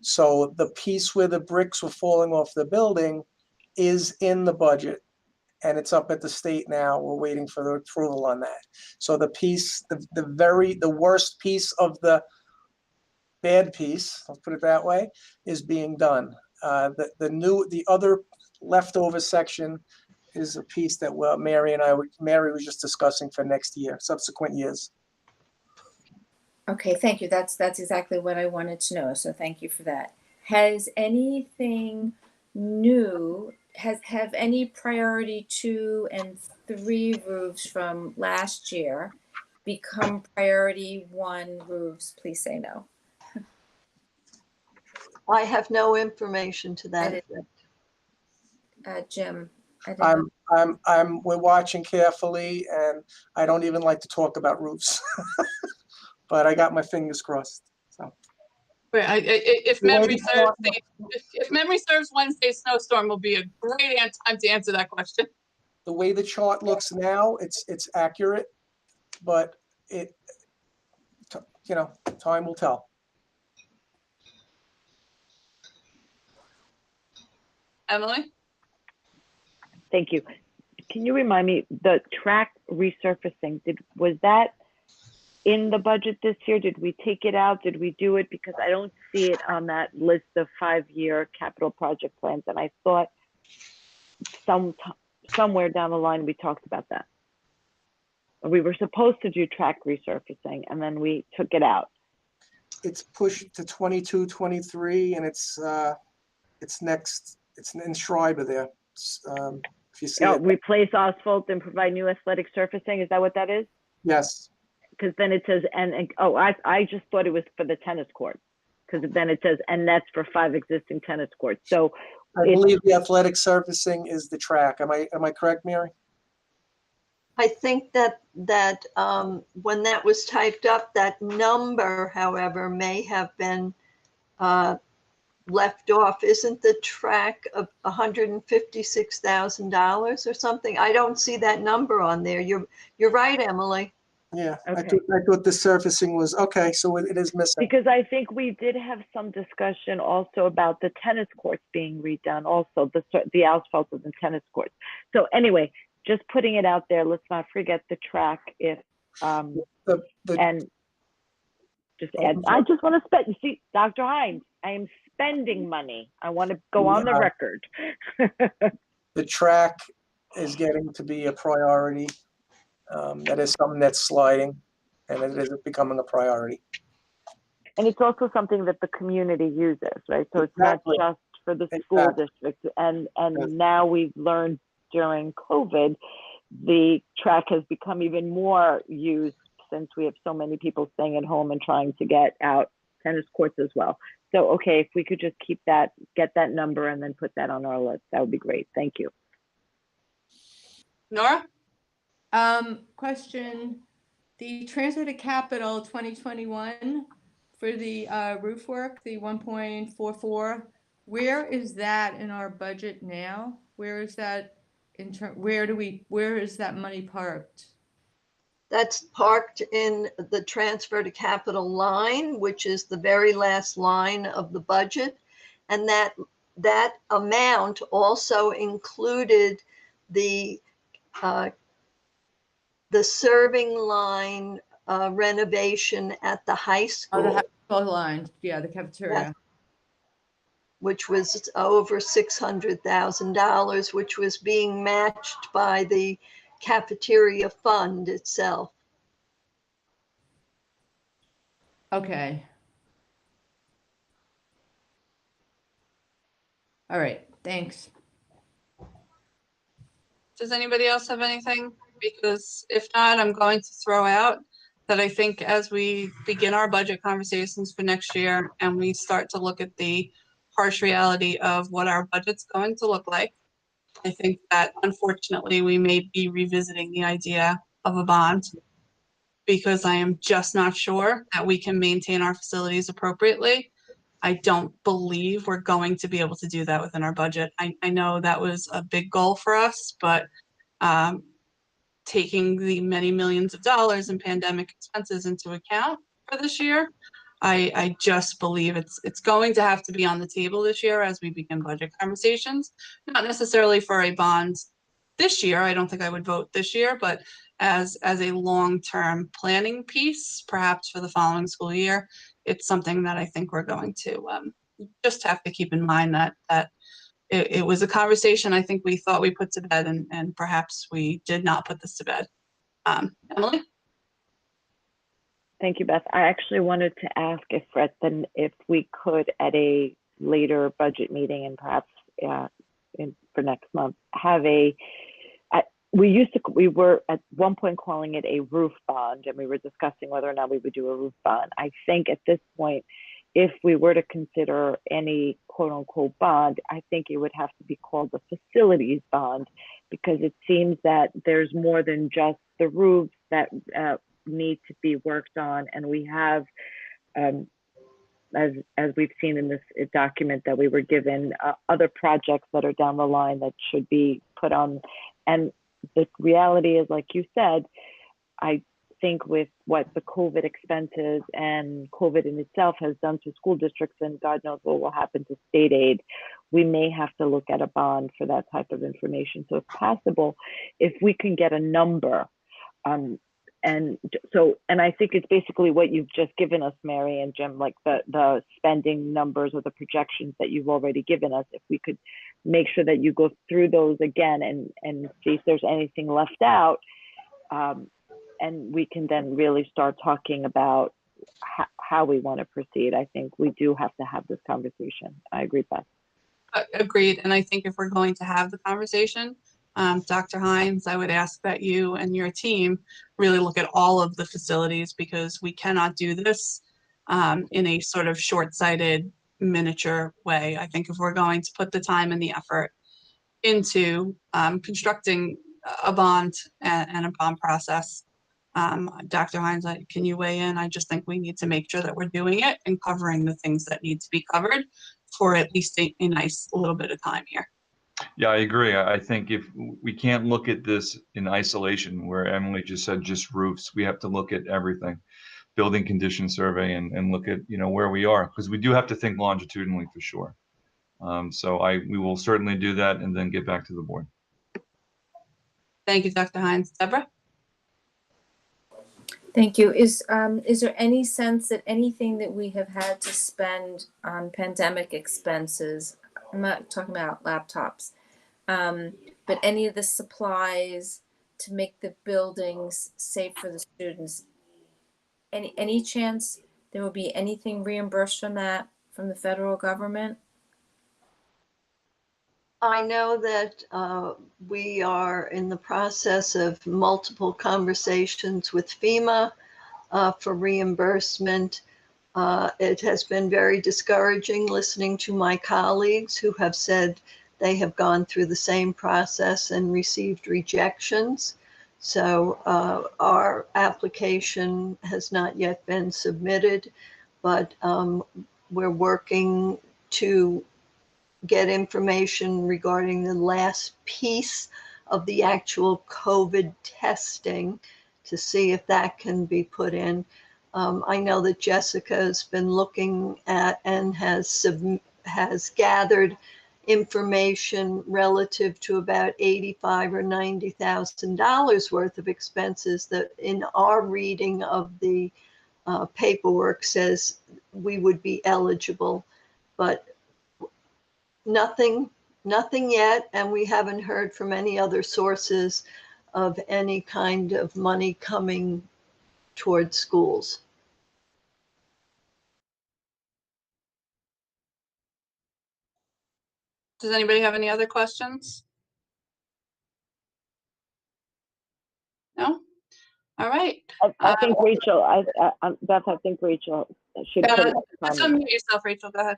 So the piece where the bricks were falling off the building is in the budget. And it's up at the state now. We're waiting for the approval on that. So the piece, the worst piece of the bad piece, I'll put it that way, is being done. The other leftover section is a piece that Mary was just discussing for next year, subsequent years. Okay, thank you. That's exactly what I wanted to know. So thank you for that. Has anything new, have any priority 2 and 3 roofs from last year become priority 1 roofs? Please say no. I have no information to that effect. Jim, I didn't know. We're watching carefully, and I don't even like to talk about roofs, but I got my fingers crossed. So. If memory serves, Wednesday's snowstorm will be a great time to answer that question. The way the chart looks now, it's accurate, but time will tell. Emily? Thank you. Can you remind me, the track resurfacing, was that in the budget this year? Did we take it out? Did we do it? Because I don't see it on that list of 5-year capital project plans. And I thought somewhere down the line, we talked about that. We were supposed to do track resurfacing and then we took it out. It's pushed to 22, 23, and it's next. It's in Schreiber there. If you see it. Replace asphalt and provide new athletic surfacing. Is that what that is? Yes. Because then it says, I just thought it was for the tennis court. Because then it says, and that's for 5 existing tennis courts. So I believe the athletic surfacing is the track. Am I correct, Mary? I think that when that was typed up, that number, however, may have been left off. Isn't the track of $156,000 or something? I don't see that number on there. You're right, Emily. Yeah, okay. I thought the surfacing was okay, so it is missing. Because I think we did have some discussion also about the tennis courts being redone, also the asphalt of the tennis courts. So anyway, just putting it out there, let's not forget the track if and just add. I just want to spend. You see, Dr. Hines, I am spending money. I want to go on the record. The track is getting to be a priority. That is something that's sliding, and it is becoming a priority. And it's also something that the community uses, right? So it's Exactly. not just for the school district. And now we've learned during COVID, the track has become even more used since we have so many people staying at home and trying to get out tennis courts as well. So, okay, if we could just keep that, get that number and then put that on our list, that would be great. Thank you. Nora? Question, The transfer to capital 2021 for the roof work, the 1.44, where is that in our budget now? Where is that where is that money parked? That's parked in the transfer to capital line, which is the very last line of the budget. And that amount also included the serving line renovation at the high Oh, school. the high school line, yeah, the cafeteria. Yes. Which was over $600,000, which was being matched by the cafeteria fund itself. Okay. All right, thanks. Does anybody else have anything? Because if not, I'm going to throw out that I think as we begin our budget conversations for next year and we start to look at the harsh reality of what our budget's going to look like, I think that unfortunately we may be revisiting the idea of a bond because I am just not sure that we can maintain our facilities appropriately. I don't believe we're going to be able to do that within our budget. I know that was a big goal for us, but taking the many millions of dollars in pandemic expenses into account for this year, I just believe it's going to have to be on the table this year as we begin budget conversations. Not necessarily for a bond this year. I don't think I would vote this year, but as a long-term planning piece, perhaps for the following school year, it's something that I think we're going to just have to keep in mind that it was a conversation I think we thought we put to bed, and perhaps we did not put this to bed. Emily? Thank you, Beth. I actually wanted to ask if we could at a later budget meeting and perhaps for next month have we were at one point calling it a roof bond, and we were discussing whether or not we would do a roof bond. I think at this point, if we were to consider any quote unquote bond, I think it would have to be called the facilities bond, because it seems that there's more than just the roofs that need to be worked on. And we have, as we've seen in this document that we were given, other projects that are down the line that should be put on. And the reality is, like you said, I think with what the COVID expenses and COVID in itself has done to school districts, and God knows what will happen to state aid, we may have to look at a bond for that type of information. So if possible, if we can get a number, and I think it's basically what you've just given us, Mary and Jim, like the spending numbers or the projections that you've already given us. If we could make sure that you go through those again and see if there's anything left out, and we can then really start talking about how we want to proceed. I think we do have to have this conversation. I agree, Beth. Agreed. And I think if we're going to have the conversation, Dr. Hines, I would ask that you and your team really look at all of the facilities, because we cannot do this in a sort of short-sighted miniature way. I think if we're going to put the time and the effort into constructing a bond and a bond process, Dr. Hines, can you weigh in? I just think we need to make sure that we're doing it and covering the things that need to be covered for at least a nice little bit of time here. Yeah, I agree. I think if we can't look at this in isolation, where Emily just said just roofs, we have to look at everything, building condition survey, and look at, where we are, because we do have to think longitudinally for sure. So we will certainly do that and then get back to the board. Thank you, Dr. Hines. Deborah? Thank you. Is there any sense that anything that we have had to spend on pandemic expenses, I'm not talking about laptops, but any of the supplies to make the buildings safe for the students, any chance there will be anything reimbursed from that from the federal government? I know that we are in the process of multiple conversations with FEMA for reimbursement. It has been very discouraging listening to my colleagues who have said they have gone through the same process and received rejections. So our application has not yet been submitted, but we're working to get information regarding the last piece of the actual COVID testing to see if that can be put in. I know that Jessica has been looking at and has gathered information relative to about $85,000 or $90,000 worth of expenses that in our reading of the paperwork says we would be eligible, but nothing yet, and we haven't heard from any other sources of any kind of money coming towards schools. Does anybody have any other questions? No? All right. I think Rachel, Beth, I think Rachel should put it in the Just comment. unmute yourself, Rachel. Go ahead.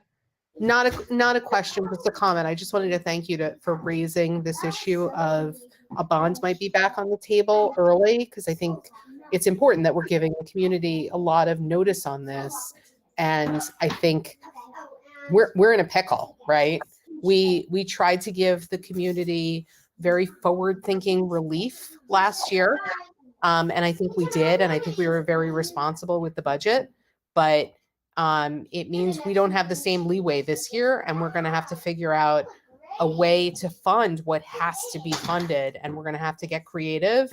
Not a question, just a comment. I just wanted to thank you for raising this issue of a bond might be back on the table early, because I think it's important that we're giving the community a lot of notice on this. And I think we're in a pickle, right? We tried to give the community very forward-thinking relief last year. And I think we did, and I think we were very responsible with the budget. But it means we don't have the same leeway this year, and we're going to have to figure out a way to fund what has to be funded, and we're going to have to get creative,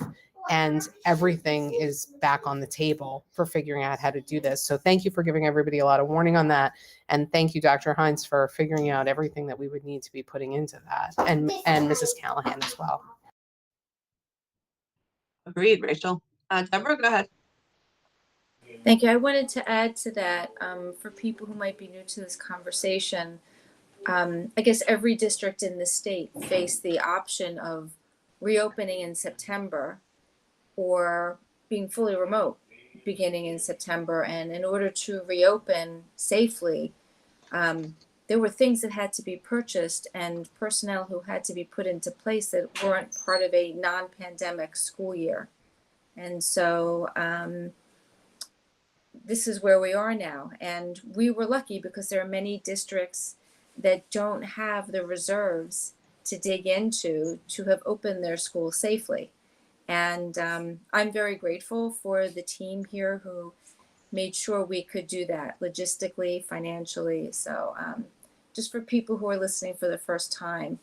and everything is back on the table for figuring out how to do this. So thank you for giving everybody a lot of warning on that, and thank you, Dr. Hines, for figuring out everything that we would need to be putting into that, and Mrs. Callahan as well. Agreed, Rachel. Deborah, go ahead. Thank you. I wanted to add to that for people who might be new to this conversation. I guess every district in the state faced the option of reopening in September or being fully remote beginning in September. And in order to reopen safely, there were things that had to be purchased and personnel who had to be put into place that weren't part of a non-pandemic school year. And so this is where we are now. And we were lucky because there are many districts that don't have the reserves to dig into to have opened their schools safely. And I'm very grateful for the team here who made sure we could do that logistically, financially. So just for people who are listening for the first time,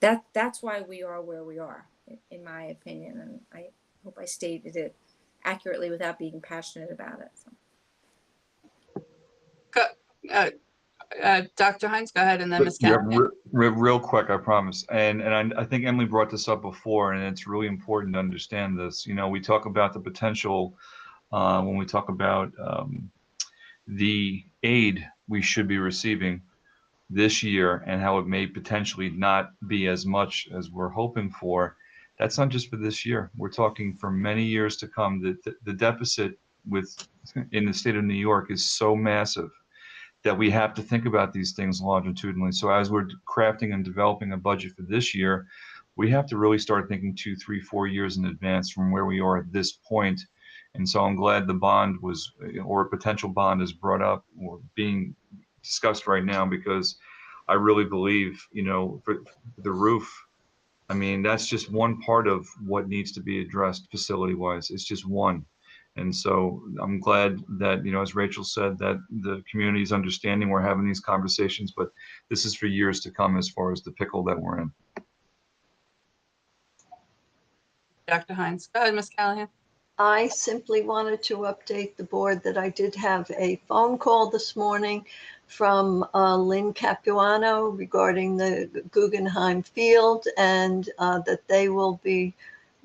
that's why we are where we are, in my opinion. And I hope I stated it accurately without being passionate about it. So. Dr. Hines, go ahead, and then Ms. Callahan. Yeah, real quick, I promise. And I think Emily brought this up before, and it's really important to understand this. You know, we talk about the potential when we talk about the aid we should be receiving this year and how it may potentially not be as much as we're hoping for. That's not just for this year. We're talking for many years to come. The deficit in the state of New York is so massive that we have to think about these things longitudinally. So as we're crafting and developing a budget for this year, we have to really start thinking 2, 3, 4 years in advance from where we are at this point. And so I'm glad the bond was, or a potential bond is brought up or being discussed right now, because I really believe, you know, for the roof, I mean, that's just one part of what needs to be addressed facility-wise. It's just one. And so I'm glad that, you know, as Rachel said, that the community is understanding we're having these conversations, but this is for years to come as far as the pickle that we're in. Dr. Hines. Go ahead, Ms. Callahan. I simply wanted to update the board that I did have a phone call this morning from Lynn Capuano regarding the Guggenheim Field, and that they will be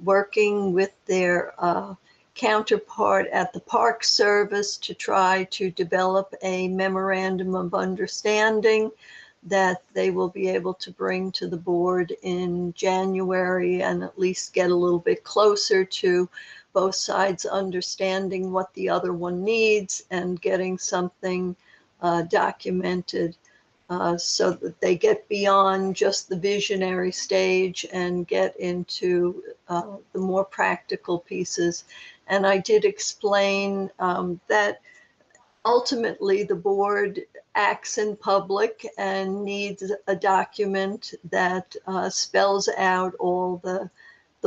working with their counterpart at the Park Service to try to develop a memorandum of understanding that they will be able to bring to the board in January, and at least get a little bit closer to both sides understanding what the other one needs and getting something documented so that they get beyond just the visionary stage and get into the more practical pieces. And I did explain that ultimately the board acts in public and needs a document that spells out all the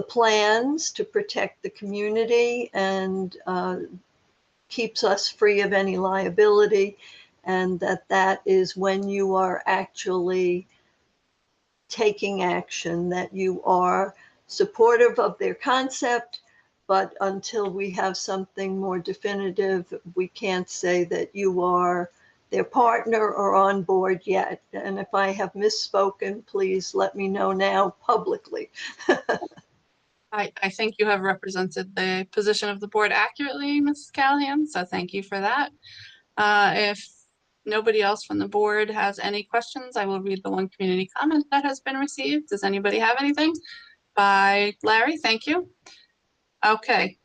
plans to protect the community and keeps us free of any liability, and that is when you are actually taking action, that you are supportive of their concept, but until we have something more definitive, we can't say that you are their partner or on board yet. And if I have misspoken, please let me know now publicly. I think you have represented the position of the board accurately, Mrs. Callahan, so thank you for that. If nobody else from the board has any questions, I will read the one community comment that has been received. Does anybody have anything? By Larry, thank you. Okay,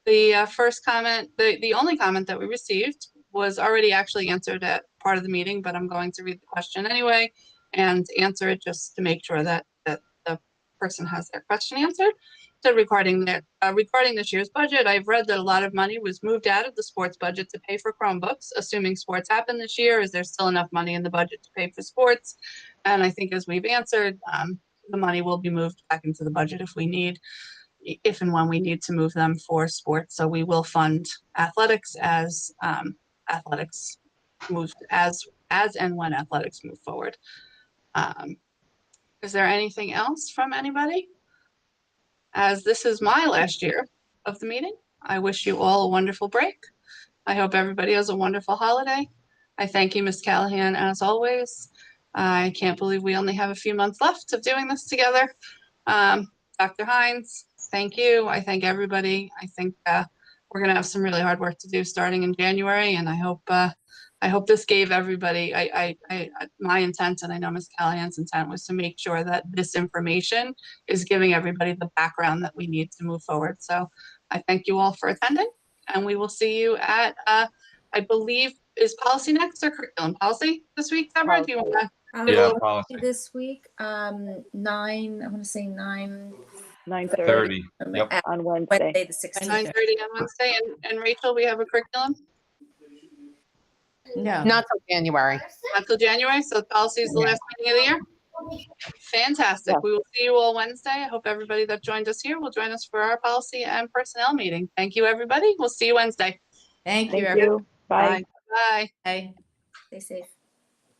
the first comment, the only comment that we received was already actually answered at part of the meeting, but I'm going to read the question anyway and answer it just to make sure that the person has their question answered. So regarding this year's budget, I've read that a lot of money was moved out of the sports budget to pay for Chromebooks. Assuming sports happen this year, is there still enough money in the budget to pay for sports? And I think as we've answered, the money will be moved back into the budget if and when we need to move them for sports. So we will fund athletics as athletics moves as and when athletics move forward. Is there anything else from anybody? As this is my last year of the meeting, I wish you all a wonderful break. I hope everybody has a wonderful holiday. I thank you, Ms. Callahan, as always. I can't believe we only have a few months left of doing this together. Dr. Hines, thank you. I thank everybody. I think we're going to have some really hard work to do starting in January, and I hope this gave everybody, my intent, and I know Ms. Callahan's intent, was to make sure that this information is giving everybody the background that we need to move forward. So I thank you all for attending, and we will see you at, I believe, is policy next or curriculum policy this week, Deborah? Do you want to? Yeah, policy. This week, I want to say 9:30 30. Yep. on Wednesday. the 16th. 9:30 on Wednesday. And Rachel, we have a curriculum? No. Not till January. Not till January, so policy is the last meeting of the year? Fantastic. Yeah. We will see you all Wednesday. I hope everybody that joined us here will join us for our policy and personnel meeting. Thank you, everybody. We'll see you Wednesday. Thank you. Thank everyone. you. Bye. Bye. Bye. Stay safe.